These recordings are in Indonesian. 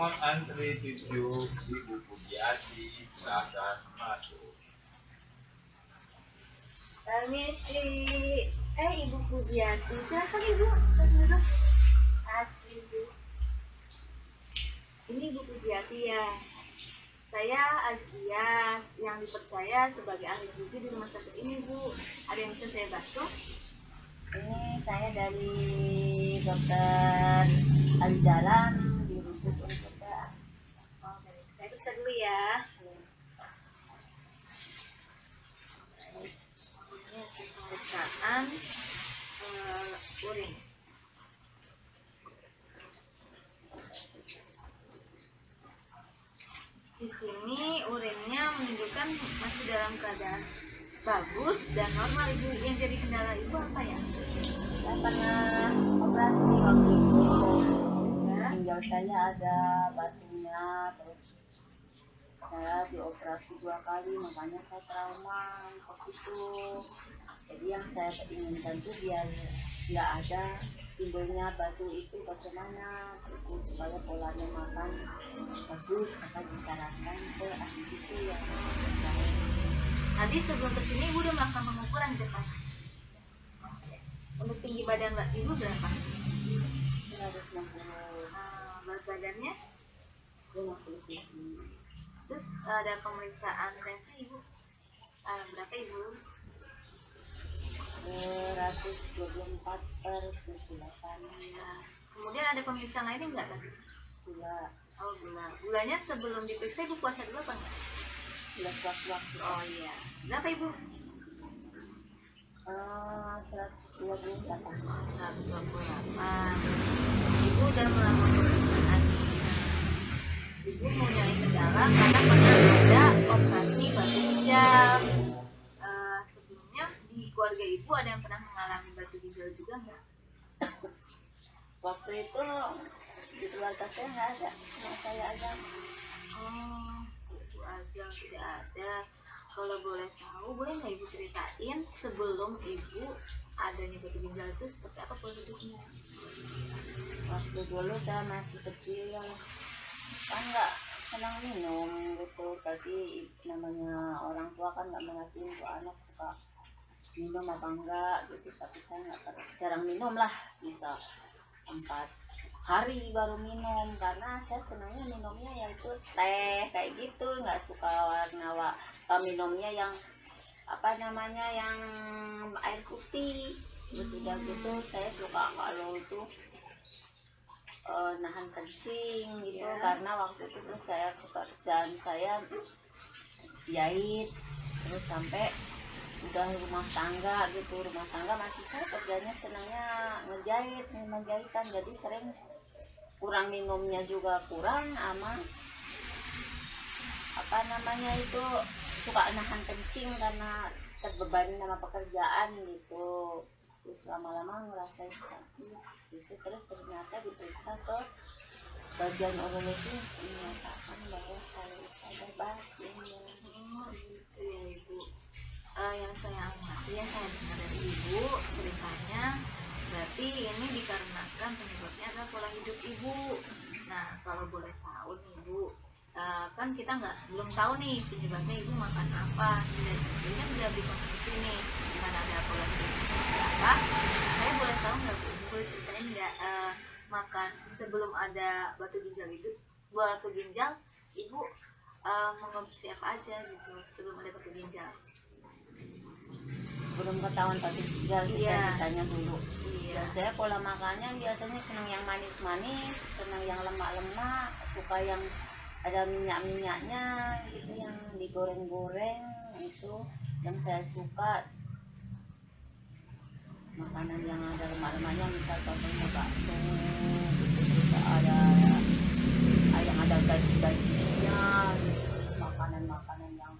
Nomor antri 7 Ibu Pujiati, silakan masuk. Permisi. Ibu Pujiati, silakan Ibu. Ibu. Ini Ibu Pujiati ya. Saya Azkia yang dipercaya sebagai ahli gizi di rumah sakit ini, Bu. Ada yang bisa saya bantu? Ini saya dari Dokter Alijalan di Rumput Universitas. Oh, baik. Saya periksa dulu ya. Ini hasil pemeriksaan urin. Di sini urinnya menunjukkan masih dalam keadaan bagus dan normal, Ibu. Yang jadi kendala Ibu apa ya? Saya pernah operasi waktu itu. Ya. Ginjal saya ada batunya, terus saya dioperasi 2 kali, makanya saya trauma waktu itu. Jadi yang saya inginkan tuh biar nggak ada timbulnya batu itu bagaimana, terus supaya polanya makan bagus, maka disarankan ke ahli gizi yang Tadi sebelum kesini Ibu udah melakukan pengukuran di depan. Untuk tinggi badan Ibu berapa? 160. Berat badannya? 50 kg. Terus ada pemeriksaan tensi Ibu. Berapa Ibu? 124/78. Kemudian ada pemeriksaan lainnya enggak tadi? Gula. Oh, gula. Gulanya sebelum diperiksa Ibu puasa dulu apa enggak? Gula waktu. Oh iya. Berapa Ibu? 128. 128. Ibu udah melakukan pemeriksaan. Ibu mau nyari kendala karena pernah ada operasi batu ginjal. Sebelumnya di keluarga Ibu ada yang pernah mengalami batu ginjal juga enggak? Waktu itu di keluarga saya nggak ada, cuma saya aja. Oh, Ibu aja tidak ada. Kalau boleh tahu, boleh nggak Ibu ceritain sebelum Ibu adanya batu ginjal itu seperti apa prosedurnya? Waktu dulu saya masih kecil, kan nggak senang minum gitu. Tadi namanya orang tua kan nggak mengertiin tuh anak suka minum apa enggak gitu. Tapi saya nggak jarang minum lah, bisa 4 hari baru minum, karena saya senangnya minumnya yaitu teh kayak gitu, nggak suka minumnya yang apa namanya yang air putih. Terus udah gitu saya suka kalau itu nahan kencing gitu ya. Karena waktu itu tuh saya pekerjaan saya jahit, terus sampai udah rumah tangga gitu, rumah tangga masih saya kerjanya senangnya ngejahit, menjahitan, jadi sering kurang minumnya juga kurang, sama apa namanya itu suka nahan kencing karena terbebani sama pekerjaan gitu. Terus lama-lama ngerasain sakit gitu, terus ternyata diperiksa ke bagian urologi, menyatakan bahwa saya ada batu. Gitu ya Ibu. Yang saya amati, yang saya dengar dari Ibu ceritanya, berarti ini dikarenakan penyebabnya adalah pola hidup Ibu. Nah, kalau boleh tahu nih Ibu, kan kita belum tahu nih penyebabnya Ibu makan apa, dan tentunya sudah dikonsumsi nih dengan ada pola hidup seperti apa. Saya boleh tahu nggak Bu, Ibu boleh ceritain nggak makan sebelum ada batu ginjal Ibu mengonsumsi apa aja gitu sebelum ada batu ginjal? Belum ketahuan batu ginjal, kita ditanya dulu. Iya. Saya pola makannya biasanya senang yang manis-manis, senang yang lemak-lemak, suka yang ada minyak-minyaknya gitu, yang digoreng-goreng, itu yang saya suka. Makanan yang ada lemak-lemaknya, misal contohnya bakso gitu, terus ada yang ada gaji-gajinya gitu, makanan-makanan yang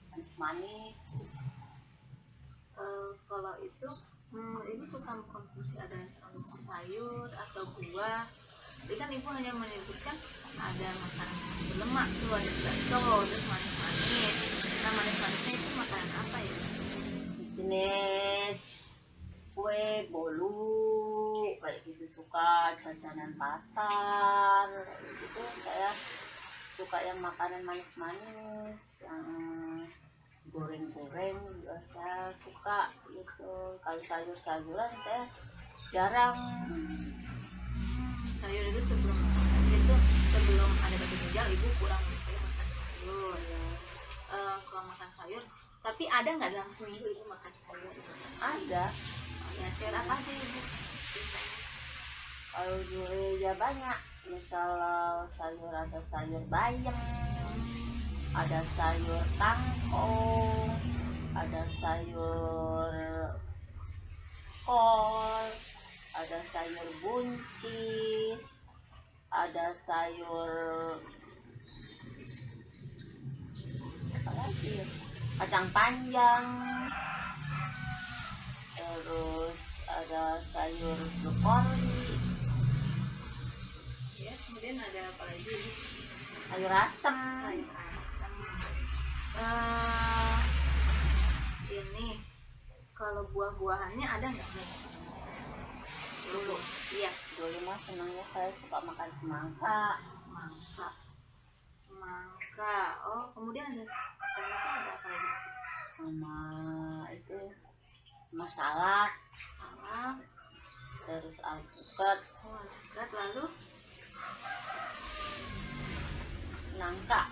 manis-manis. Kalau itu Ibu suka mengkonsumsi ada konsumsi sayur atau buah. Jadi kan Ibu hanya menyebutkan ada makanan berlemak tuh, ada bakso, terus manis-manis. Nah, manis-manisnya itu makanan apa ya? Jenis kue, bolu, kayak gitu. lebih suka jajanan pasar gitu. Saya suka yang makanan manis-manis, yang goreng-goreng juga saya suka gitu. Kalau sayur-sayuran saya jarang. Sayur itu sebelum ada batu ginjal ibu kurang banyak makan sayur. Kalau makan sayur, tapi ada nggak dalam seminggu ibu makan sayur? Ada. Ya, sayur apa aja ibu? Kalau dulu ya banyak, misal sayur, ada sayur bayam, ada sayur kangkung, ada sayur kol, ada sayur buncis, ada sayur apa lagi ya? Kacang panjang, terus ada sayur brokoli, Ya, kemudian ada apa lagi ibu? sayur asem. Sayur asam. Ini kalau buah-buahannya ada nggak nih? Dulu, Iya, dulu mah senangnya saya suka makan semangka. semangka. Oh, kemudian ada semangka, ada apa lagi? Sama itu salak, terus alpukat, Alpukat, lalu nangka.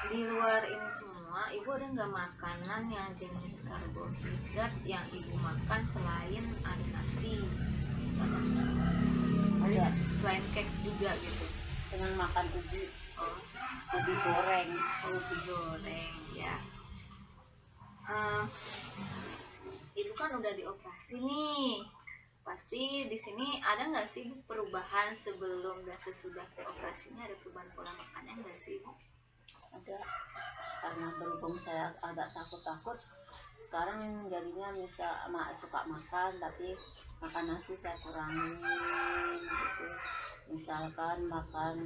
Di luar ini semua, ibu ada nggak makanan yang jenis karbohidrat yang ibu makan selain ada nasi? Ada. Selain cake juga gitu. Senang makan ubi, Oh, ubi goreng. ubi goreng ya. Ibu kan udah dioperasi nih. Pasti di sini ada nggak sih Bu, perubahan sebelum dan sesudah operasinya? Ada perubahan pola makannya nggak sih Bu? Ada, karena berhubung saya agak takut-takut, sekarang jadinya suka makan, tapi makan nasi saya kurangin gitu. Misalkan makan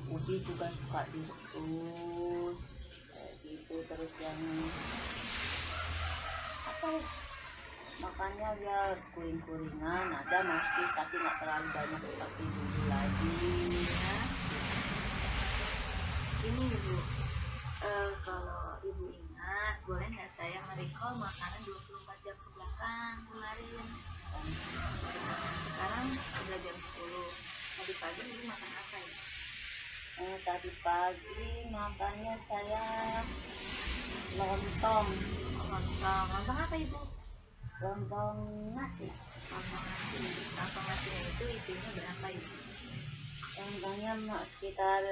ubi juga suka direbus kayak gitu. Terus yang makannya ya kuring-kuringan, ada nasi tapi nggak terlalu banyak seperti dulu lagi ya. Ini Ibu, kalau Ibu ingat, boleh nggak saya merecall makanan 24 jam ke belakang kemarin? Sekarang udah jam 10. Tadi pagi Ibu makan apa ya? Tadi pagi makannya saya lontong. Lontong apa Ibu? Lontong nasi. Lontong nasinya itu isinya berapa Ibu? Lontongnya sekitar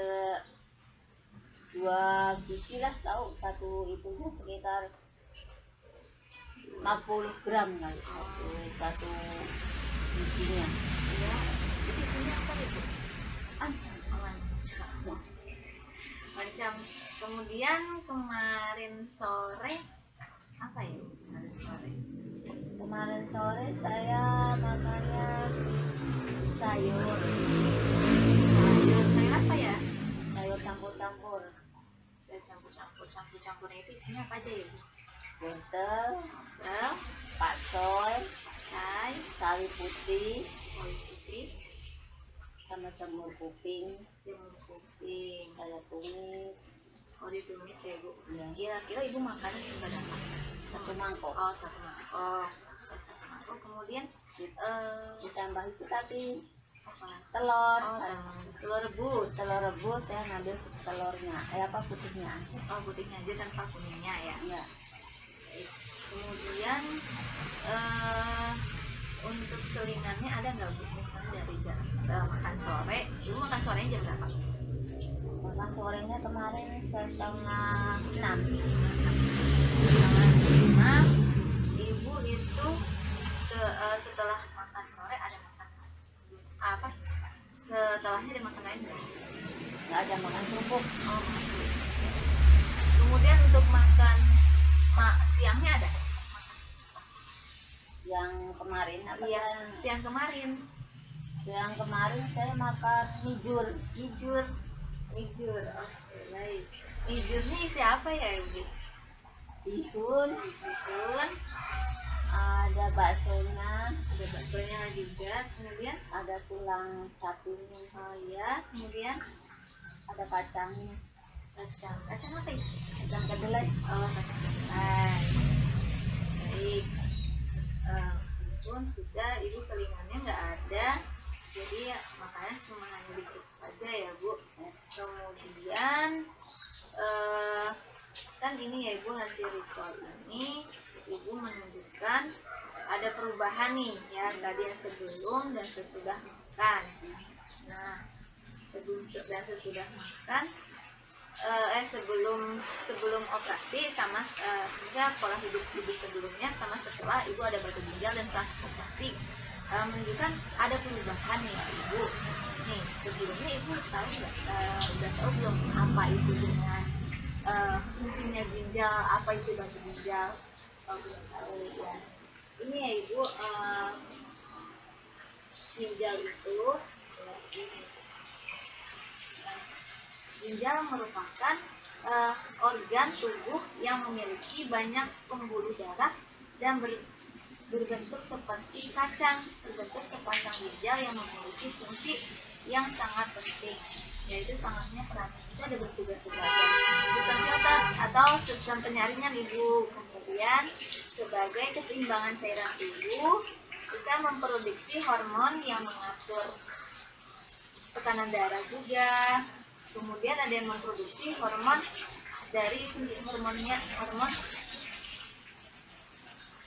2 biji lah, tahu satu itunya sekitar 50 gram kali satu bijinya. Ya, jadi isinya apa Ibu? Macam. Kemudian kemarin sore apa ya? Kemarin sore saya makannya sayur apa ya? Sayur campur-campur. Campurnya itu isinya apa aja ya Bu? Wortel, pakcoy, sawi putih, sama jamur kuping. Saya tumis. Oh, ditumis ya Bu? Ya. Kira-kira Ibu makannya seberapa? 1 mangkok. Oh, 1 mangkok. Kemudian ditambah itu tadi telur. Telur rebus saya ngambil telurnya, putihnya aja. Oh, putihnya aja tanpa kuningnya ya? Iya. Kemudian untuk selingannya ada nggak Bu? Misalnya dari jam makan sore, Ibu makan sorenya jam berapa? Makan sorenya kemarin 5:30. Ibu itu setelah makan sore ada makan apa? Setelahnya ada makan lain nggak? Nggak ada makan kerupuk. Oh, makan kerupuk. Kemudian untuk makan siangnya ada? Yang kemarin apa? Iya, siang kemarin. Yang kemarin saya makan hijur. Oke, baik. Hijurnya isi apa ya Ibu? Bihun, ada baksonya, Ada baksonya juga. Kemudian ada tulang sapinya, oh ya, kemudian ada kacangnya, kacang apa itu? kacang kedelai. Oh, kacang kedelai. Baik. Meskipun sudah ibu selingannya nggak ada, jadi ya, makanya cuma hanya dikit aja ya Bu. Kemudian kan ini ya Ibu, hasil recall ini Ibu menunjukkan ada perubahan nih ya, tadi yang sebelum dan sesudah makan. Nah, sebelum dan sesudah makan, sebelum operasi sama pola hidup ibu sebelumnya sama setelah ibu ada batu ginjal dan setelah operasi menunjukkan ada perubahan nih ibu. Nih sebelumnya ibu tahu nggak, udah tahu belum apa itu dengan fungsinya ginjal, apa itu batu ginjal? Kalau belum tahu ya. Ini ya ibu, ginjal itu ya, ini. Ginjal merupakan organ tubuh yang memiliki banyak pembuluh darah dan berbentuk seperti kacang, berbentuk sepasang ginjal yang memiliki fungsi yang sangat penting, yaitu sangatnya peran itu ada bertugas-tugas sistem filter atau sistem penyaringan ibu. Kemudian sebagai keseimbangan cairan tubuh bisa memproduksi hormon yang mengatur tekanan darah juga. Kemudian ada yang memproduksi hormon dari hormon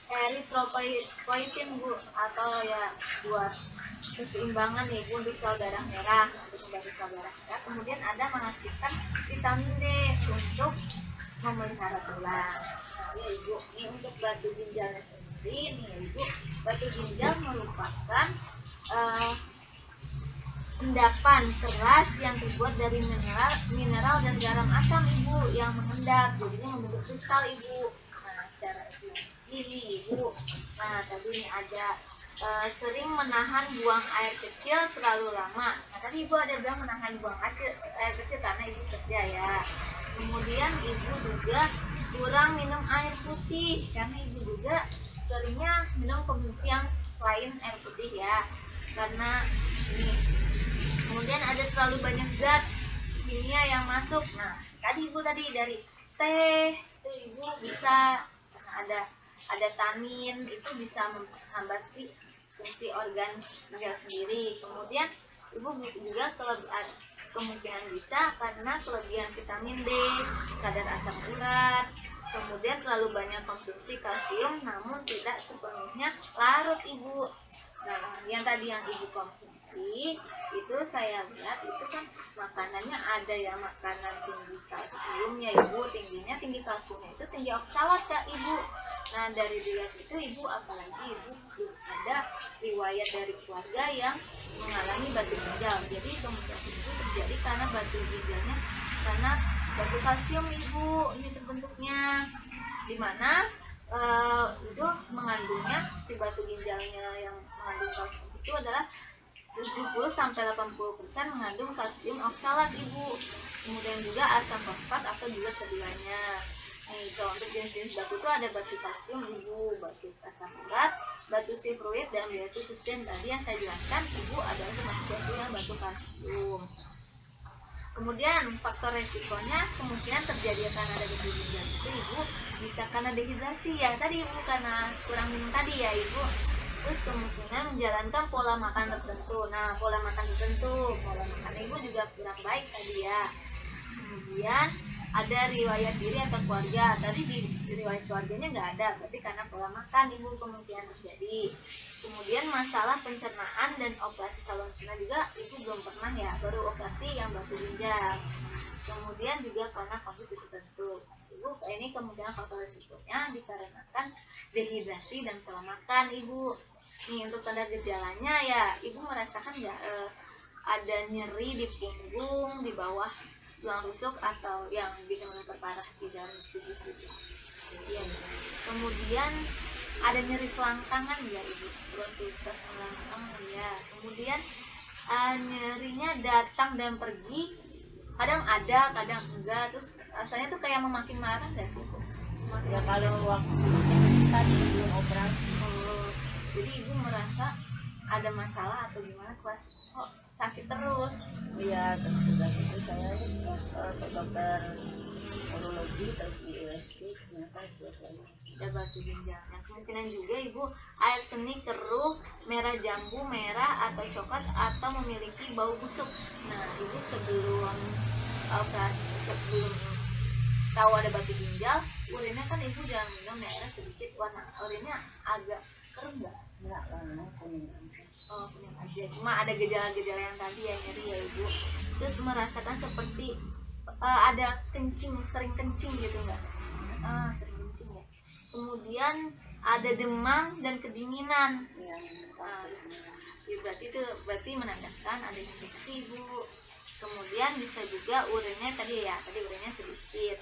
eritropoietin Bu, atau ya buat keseimbangan ya Bu untuk sel darah merah, untuk membantu sel darah merah. Kemudian ada mengaktifkan vitamin D untuk memelihara tulang. Nah, ya Ibu, ini untuk batu ginjalnya sendiri nih ya Ibu. Batu ginjal merupakan endapan keras yang terbuat dari mineral dan garam asam ibu yang mengendap, jadinya membentuk kristal ibu. Nah, cara itu ini ibu. Nah, tadi ini ada sering menahan buang air kecil terlalu lama. Nah, tadi ibu ada bilang menahan buang air kecil karena ibu kerja ya. Kemudian ibu juga kurang minum air putih karena ibu juga seringnya minum konsumsi yang selain air putih ya. Karena ini. Kemudian ada terlalu banyak zat kimia yang masuk. Nah, tadi ibu dari teh itu ibu bisa karena ada tanin, itu bisa menghambat fungsi organ ginjal sendiri. Kemudian ibu juga kemungkinan bisa karena kelebihan vitamin D, kadar asam urat. Kemudian terlalu banyak konsumsi kalsium namun tidak sepenuhnya larut ibu. Nah, yang tadi yang ibu konsumsi itu saya lihat itu kan makanannya ada ya, makanan tinggi kalsiumnya ibu, tinggi kalsiumnya itu tinggi oksalat ya ibu. Nah, dari dilihat itu ibu, apalagi ibu belum ada riwayat dari keluarga yang mengalami batu ginjal. Jadi kemungkinan itu terjadi karena batu ginjalnya karena batu kalsium ibu ini terbentuknya, dimana itu mengandungnya si batu ginjalnya yang mengandung kalsium itu adalah 70-80% mengandung kalsium oksalat ibu. Kemudian juga asam fosfat atau juga keduanya. Nih, kalau untuk jenis-jenis batu itu ada batu kalsium ibu, batu asam urat, batu sifruit dan batu sisten. Tadi yang saya jelaskan ibu adalah termasuk batu yang batu kalsium. Kemudian faktor resikonya kemungkinan terjadi karena ada batu ginjal itu ibu bisa karena dehidrasi ya tadi ibu, karena kurang minum tadi ya ibu. Terus kemungkinan menjalankan pola makan tertentu. Nah, pola makan ibu juga kurang baik tadi ya. Kemudian ada riwayat diri atau keluarga. Tadi di riwayat keluarganya nggak ada, berarti karena pola makan ibu kemungkinan terjadi. Kemudian masalah pencernaan dan operasi saluran cerna juga ibu belum pernah ya, baru operasi yang batu ginjal. Kemudian juga karena kondisi tertentu. Ibu ini kemungkinan faktor risikonya dikarenakan dehidrasi dan pola makan ibu. Nih, untuk tanda gejalanya ya ibu merasakan nggak ada nyeri di punggung, di bawah tulang rusuk atau yang bikin memperparah di dalam tubuh ibu. Ya. Kemudian ada nyeri selangkangan ya ibu, seperti selangkang ya. Kemudian nyerinya datang dan pergi, kadang ada kadang enggak, terus rasanya tuh kayak memakin marah nggak sih ibu? Ya kalau waktu tadi sebelum operasi jadi ibu merasa ada masalah atau gimana, kok sakit terus? Iya, terus sudah gitu saya ke dokter urologi, terus di USG, ternyata hasilnya ada batu ginjal. Nah, kemungkinan juga ibu air seni, keruh, merah jambu, merah atau coklat, atau memiliki bau busuk. Nah, ibu sebelum operasi, sebelum tahu ada batu ginjal, urinnya kan ibu jangan minum merah sedikit, warna urinnya agak keruh nggak? enggak warna kuning. Oh, kuning aja. Cuma ada gejala-gejala yang tadi ya, nyeri ya ibu. Terus merasakan seperti ada kencing, sering kencing gitu nggak? Sering kencing ya. Kemudian ada demam dan kedinginan. Yang Ya berarti menandakan ada infeksi ibu. Kemudian bisa juga urinnya tadi urinnya sedikit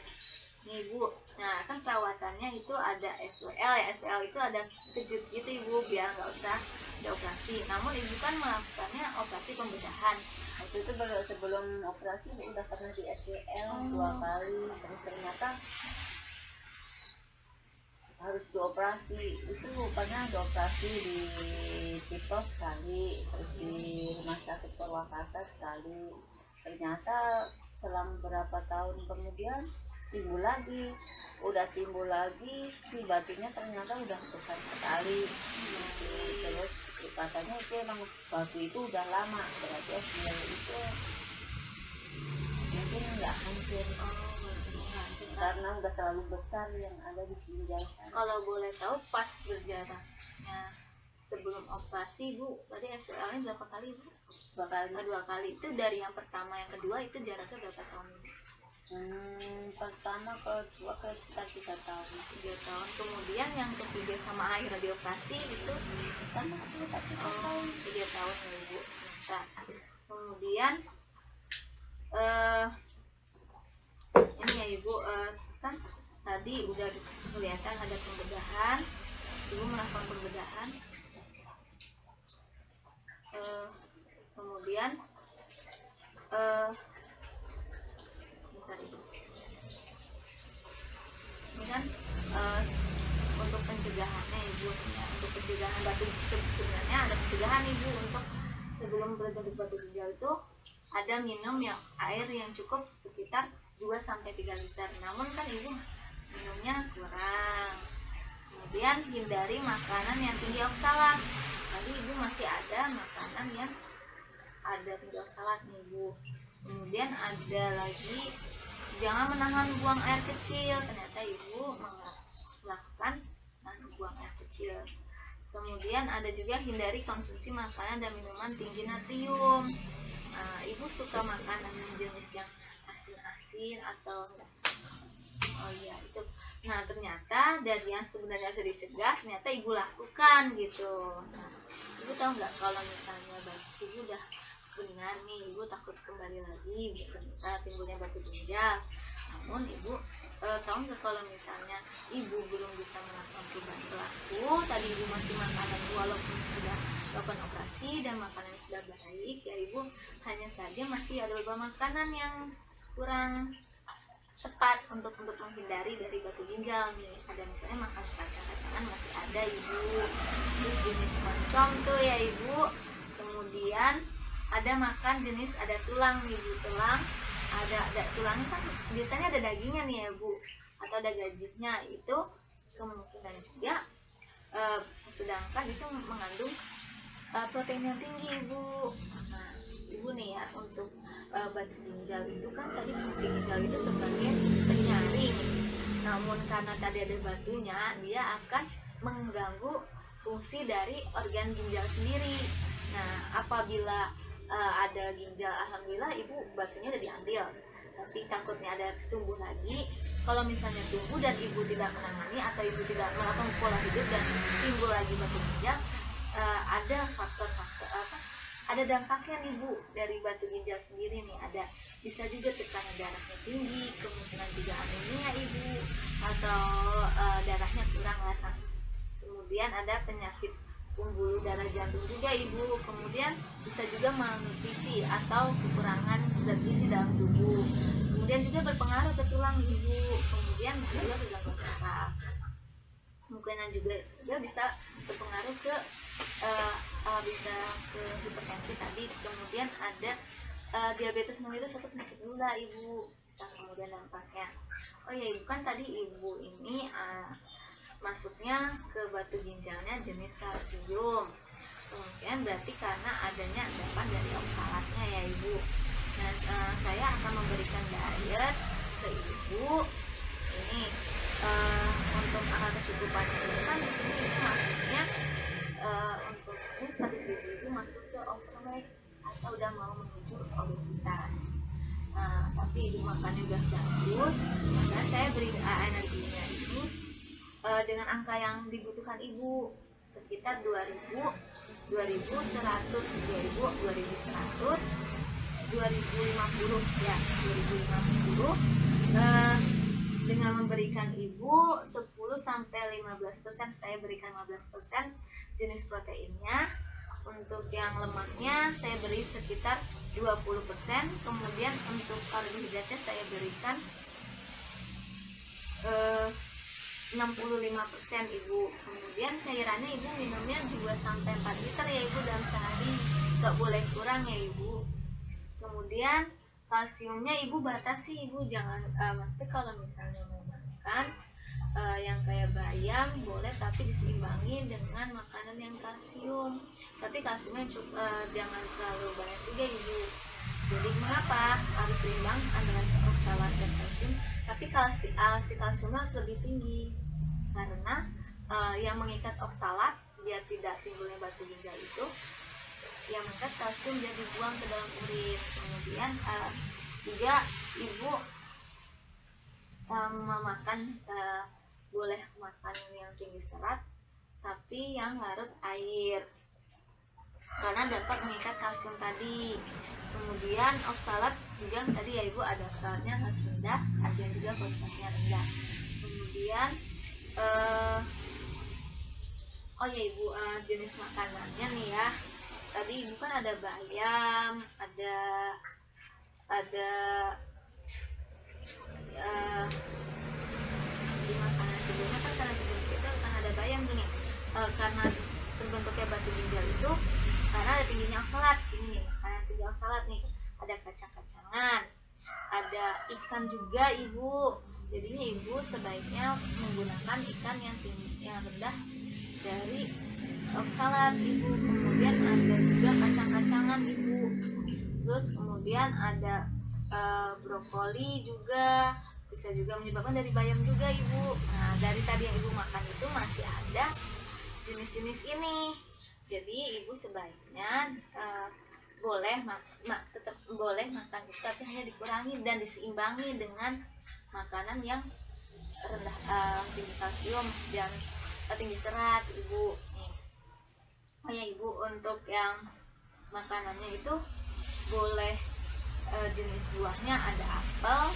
nih ibu. Nah, kan perawatannya itu ada SWL ya. SWL itu ada kejut gitu ibu, biar nggak usah dioperasi. Namun ibu kan melakukannya operasi pembedahan. waktu itu baru sebelum operasi udah pernah di SWL 2 kali, terus ternyata harus dioperasi. Itu pernah dioperasi di Cipto sekali, terus di Rumah Sakit Purwakarta sekali. Ternyata selang berapa tahun kemudian timbul lagi, si batunya ternyata udah besar sekali. Terus katanya itu emang batu itu udah lama, berarti SBL itu mungkin nggak hancur karena udah terlalu besar yang ada di ginjal sana. Kalau boleh tahu pas berjaraknya sebelum operasi bu, tadi SWL-nya berapa kali bu? 2 kali. 2 kali. Itu dari yang pertama yang kedua itu jaraknya berapa tahun bu? Pertama kedua ke sekitar 3 tahun. 3 tahun. Kemudian yang ketiga sama akhirnya dioperasi itu Sama sekitar 3 tahun. 3 tahun ya ibu. Nah, kemudian ini ya ibu, kan tadi udah kelihatan ada pembedahan, ibu melakukan pembedahan. Kemudian bentar ibu. Ini kan untuk pencegahannya ibu ya, untuk pencegahan batu, sebenarnya ada pencegahan ibu untuk sebelum berbentuk batu ginjal itu ada minum yang air yang cukup sekitar 2-3 liter. Namun kan ibu minumnya kurang. Kemudian hindari makanan yang tinggi oksalat. Tadi ibu masih ada makanan yang ada tinggi oksalat nih ibu. Kemudian ada lagi jangan menahan buang air kecil. Ternyata ibu melakukan buang air kecil. Kemudian ada juga hindari konsumsi makanan dan minuman tinggi natrium. Ibu suka makanan jenis yang asin-asin atau itu. Nah, ternyata dari yang sebenarnya sudah dicegah, ternyata ibu lakukan gitu. Nah, ibu tahu nggak kalau misalnya ibu udah benar nih, ibu takut kembali lagi timbulnya batu ginjal. Namun ibu tahu nggak kalau misalnya ibu belum bisa melakukan perubahan perilaku, tadi ibu masih makanan walaupun sudah melakukan operasi dan makanannya sudah baik, ya ibu hanya saja masih ada beberapa makanan yang kurang tepat untuk menghindari dari batu ginjal nih. Ada misalnya makan kacang-kacangan masih ada ibu, terus jenis oncom tuh ya ibu. Kemudian ada makan jenis ada tulang nih ibu, tulang ada tulangnya kan biasanya ada dagingnya nih ya bu, atau ada gajinya, itu kemungkinan juga sedangkan itu mengandung protein yang tinggi ibu. Nah ibu nih ya, untuk batu ginjal itu kan tadi fungsi ginjal itu sebagai penyaring. Namun karena tadi ada batunya, dia akan mengganggu fungsi dari organ ginjal sendiri. Nah apabila ada ginjal, alhamdulillah ibu batunya udah diambil, tapi takutnya ada tumbuh lagi. Kalau misalnya tumbuh dan ibu tidak menangani atau ibu tidak melakukan pola hidup dan timbul lagi batu ginjal, ada faktor-faktor ada dampaknya nih bu dari batu ginjal sendiri nih. Ada bisa juga tekanan darahnya tinggi, kemungkinan juga anemia ibu, atau darahnya kurang lah. Kemudian ada penyakit pembuluh darah jantung juga ibu. Kemudian bisa juga malnutrisi atau kekurangan zat gizi dalam tubuh. Kemudian juga berpengaruh ke tulang ibu. Kemudian bisa juga ke gangguan saraf. Mungkin dan juga bisa berpengaruh ke bisa ke hipertensi tadi. Kemudian ada diabetes mellitus atau penyakit gula Ibu, bisa kemudian dampaknya. Oh ya Ibu, kan tadi Ibu ini masuknya ke batu ginjalnya jenis kalsium. Kemudian berarti karena adanya endapan dari oksalatnya ya Ibu. Nah, saya akan memberikan diet ke Ibu. Ini untuk angka kecukupannya itu kan di sini Ibu masuknya untuk ini statistik Ibu masuk ke overweight atau udah mau menuju obesitas. Nah, tapi Ibu makannya udah bagus, maka saya beri energinya itu dengan angka yang dibutuhkan Ibu, sekitar 2100 ya Ibu, 2100, 2050 ya, 2050 dengan memberikan Ibu 10-15%, saya berikan 15% jenis proteinnya. Untuk yang lemaknya saya beri sekitar 20%, kemudian untuk karbohidratnya saya berikan 65% Ibu. Kemudian cairannya Ibu minumnya 2-4 liter ya Ibu dalam sehari, gak boleh kurang ya Ibu. Kemudian kalsiumnya Ibu batasi Ibu, jangan maksudnya kalau misalnya mau makan yang kayak bayam boleh, tapi diseimbangi dengan makanan yang kalsium. Tapi kalsiumnya jangan terlalu banyak juga Ibu. Jadi mengapa harus seimbang antara oksalat dan kalsium? Tapi si kalsiumnya harus lebih tinggi, karena yang mengikat oksalat biar tidak timbulnya batu ginjal itu, yang mengikat kalsium dia dibuang ke dalam urin. Kemudian juga Ibu memakan boleh makan yang tinggi serat tapi yang larut air, karena dapat mengikat kalsium tadi. Kemudian oksalat juga tadi ya Ibu, ada oksalatnya harus rendah, ada yang juga fosfatnya rendah. Kemudian oh ya Ibu, jenis makanannya nih ya, tadi Ibu kan ada bayam, ada di makanan sebelumnya kan, karena sebelum itu kan ada bayam nih, karena terbentuknya batu ginjal itu karena ada tingginya oksalat. Ini nih makanan tinggi oksalat nih, ada kacang-kacangan, ada ikan juga Ibu. Jadinya Ibu sebaiknya menggunakan ikan yang rendah dari oksalat Ibu. Kemudian ada juga kacang-kacangan Ibu. Terus kemudian ada brokoli juga, bisa juga menyebabkan dari bayam juga Ibu. Nah, dari tadi yang Ibu makan itu masih ada jenis-jenis ini. Jadi Ibu sebaiknya tetap boleh makan itu, tapi hanya dikurangi dan diseimbangi dengan makanan yang rendah tinggi kalsium dan tinggi serat Ibu. Nih. Oh ya Ibu, untuk yang makanannya itu boleh jenis buahnya ada apel,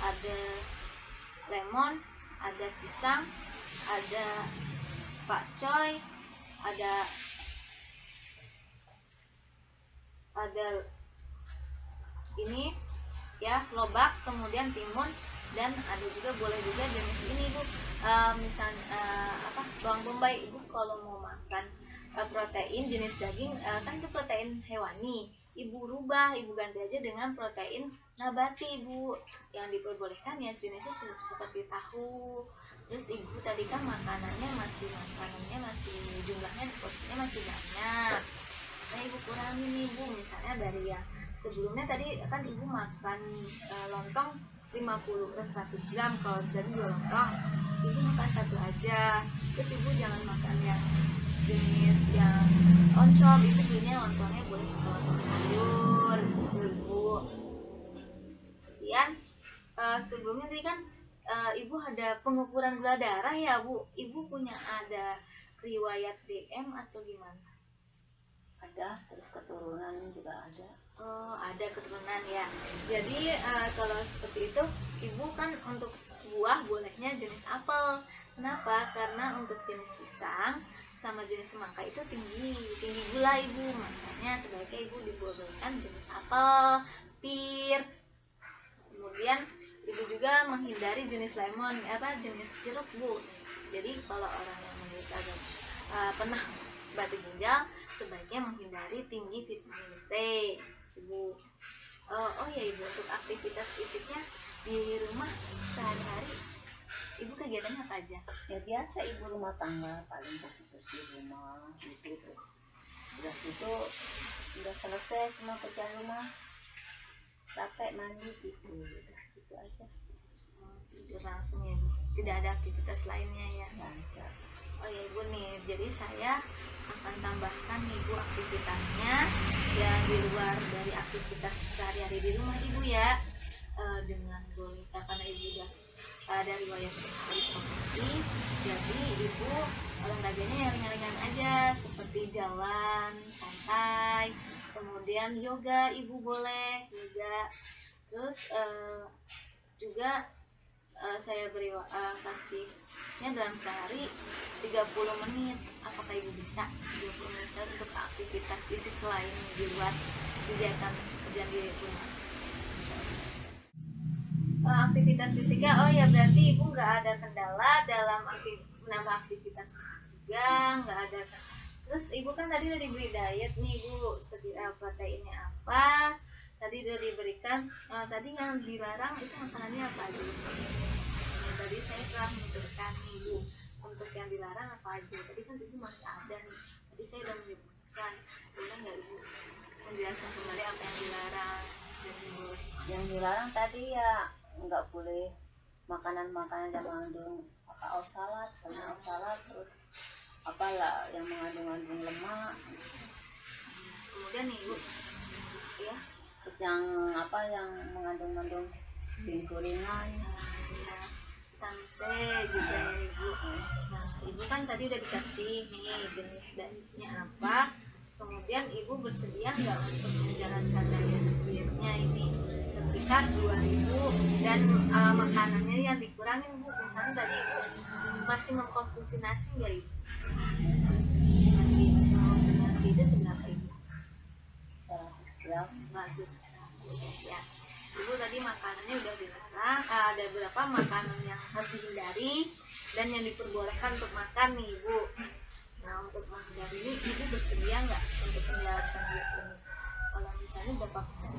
ada lemon, ada pisang, ada pakcoy, ada ini ya lobak, kemudian timun, dan ada juga boleh juga jenis ini Bu, bawang bombay Ibu. Kalau mau makan protein jenis daging kan itu protein hewani, Ibu rubah, Ibu ganti aja dengan protein nabati Ibu. Yang diperbolehkan ya jenisnya seperti tahu. Terus Ibu tadi kan makanannya masih jumlahnya porsinya masih banyak, nah Ibu kurangin nih Ibu, misalnya dari yang sebelumnya tadi kan Ibu makan lontong 50-100 gram, kalau dari 2 lontong Ibu makan 1 aja. Terus Ibu jangan makan yang jenis yang oncom, itu belinya lontongnya boleh lontong sayur gitu Ibu. Kemudian sebelumnya tadi kan Ibu ada pengukuran gula darah ya Bu, Ibu punya ada riwayat DM atau gimana? Ada, terus keturunan juga ada. Oh, ada keturunan ya. Jadi kalau seperti itu Ibu kan untuk buah bolehnya jenis apel. Kenapa? Karena untuk jenis pisang sama jenis semangka itu tinggi gula Ibu, makanya sebaiknya Ibu dibolehkan jenis apel, pir. Kemudian Ibu juga menghindari jenis lemon, jenis jeruk Bu. Jadi kalau orang yang menderita pernah batu ginjal sebaiknya menghindari tinggi vitamin C, Ibu. Oh ya Ibu, untuk aktivitas fisiknya di rumah sehari-hari Ibu kegiatannya apa aja? Ya biasa ibu rumah tangga, paling bersih-bersih rumah gitu, terus udah itu udah selesai semua kerjaan rumah, capek mandi gitu, udah gitu aja. Tidur langsung ya Bu, tidak ada aktivitas lainnya ya? Lancar. Oh ya Ibu nih, jadi saya akan tambahkan nih Ibu aktivitasnya yang di luar dari aktivitas sehari-hari di rumah Ibu ya. Dengan boleh karena Ibu udah ada riwayat habis operasi, jadi Ibu olahraganya yang ringan-ringan aja seperti jalan santai, kemudian yoga Ibu boleh yoga, terus juga saya beri kasihnya dalam sehari 30 menit. Apakah Ibu bisa 30 menit untuk aktivitas fisik selain di luar kegiatan kerjaan di rumah? Aktivitas fisiknya, oh ya berarti Ibu nggak ada kendala dalam menambah aktivitas fisik juga, nggak ada. Terus Ibu kan tadi udah diberi diet nih Ibu, proteinnya apa? Tadi udah diberikan, tadi yang dilarang itu makanannya apa aja? Tadi saya telah menuturkan nih Ibu, untuk yang dilarang apa aja. Tadi kan Ibu masih ada nih, tadi saya udah menyebutkan, boleh nggak Ibu menjelaskan kembali apa yang dilarang dan boleh? Yang dilarang tadi ya nggak boleh makanan-makanan yang mengandung osalat, terus apalah yang mengandung lemak. Kemudian nih Ibu, ya, Terus yang mengandung gorengan, ya, vitamin C juga ya Ibu. Nah Ibu kan tadi udah dikasih nih jenis dietnya apa, kemudian Ibu bersedia nggak untuk menjalankan dietnya ini sekitar 2.000 dan makanannya yang dikurangin Bu, misalnya tadi masih mengkonsumsi nasi nggak Ibu? Masih mengkonsumsi itu seberapa Ibu? 100 gram. 100 gram ya. Ibu tadi makanannya udah dilarang, ada beberapa makanan yang harus dihindari dan yang diperbolehkan untuk makan nih Ibu. Nah untuk menghindari ini Ibu bersedia nggak untuk menjalankan diet ini? Kalau misalnya berapa persen?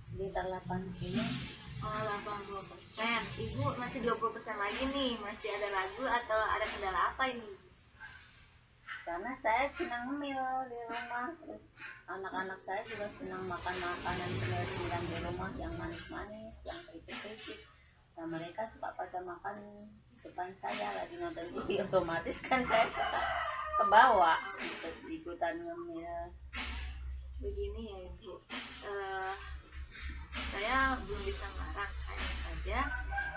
Sekitar 80. 80%. Ibu masih 20% lagi nih, masih ada ragu atau ada kendala apa ini? Karena saya senang ngemil di rumah, terus anak-anak saya juga senang makan makanan cemilan di rumah yang manis-manis, yang keripik-keripik. Nah mereka suka pada makan depan saya lagi nonton TV, otomatis kan saya suka kebawa ikut ikutan ngemil. Begini ya Ibu, saya belum bisa melarang, hanya saja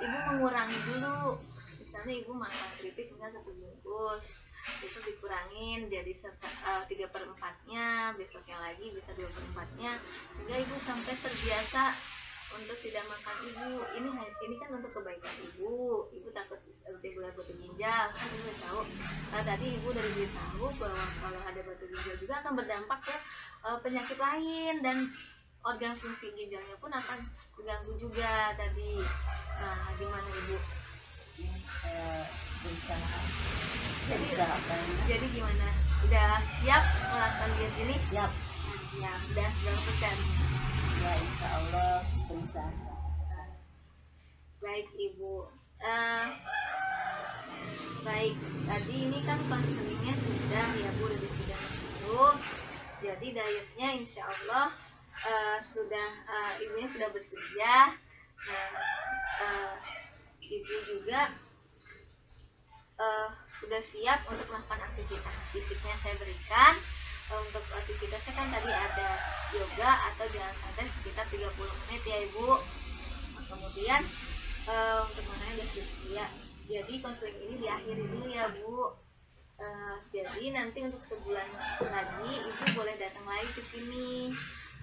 Ibu mengurangi dulu. Misalnya Ibu makan keripik misalnya 1 bungkus, besok dikurangin jadi 3/4-nya, besoknya lagi bisa 2/4-nya, sehingga Ibu sampai terbiasa untuk tidak makan Ibu. Ini kan untuk kebaikan Ibu takut timbul batu ginjal kan Ibu tahu. Tadi Ibu udah diberitahu bahwa kalau ada batu ginjal juga akan berdampak ke penyakit lain dan organ fungsi ginjalnya pun akan terganggu juga tadi. Nah gimana Ibu? Berusaha. Jadi gimana? Udah siap melakukan diet ini? Siap. Siap, sudah 90%. Ya insya Allah berusaha. Baik Ibu. Baik, tadi ini kan konselingnya sudah ya Bu, udah disidang dulu. Jadi dietnya insya Allah ibunya sudah bersedia. Nah, Ibu juga udah siap untuk melakukan aktivitas fisiknya saya berikan. Untuk aktivitasnya kan tadi ada yoga atau jalan santai sekitar 30 menit ya Ibu. Kemudian untuk makannya udah bersedia. Jadi konseling ini diakhiri dulu ya Bu. Jadi nanti untuk sebulan lagi Ibu boleh datang lagi ke sini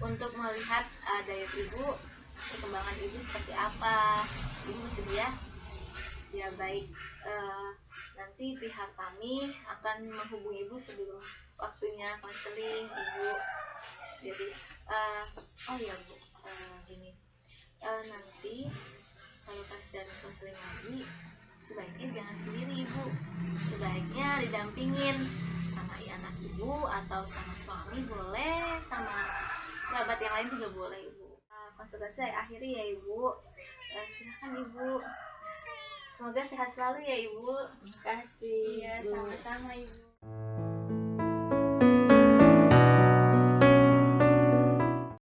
untuk melihat diet Ibu, perkembangan Ibu seperti apa. Ibu bersedia? Ya baik. Nanti pihak kami akan menghubungi Ibu sebelum waktunya konseling Ibu. Jadi oh ya Bu, gini, nanti kalau pas dan konseling lagi sebaiknya jangan sendiri ibu, sebaiknya didampingin sama anak ibu atau sama suami boleh, sama kerabat yang lain juga boleh ibu. Konsultasi saya akhiri ya ibu. Silakan ibu, semoga sehat selalu ya ibu. Terima kasih. Iya, sama-sama ibu.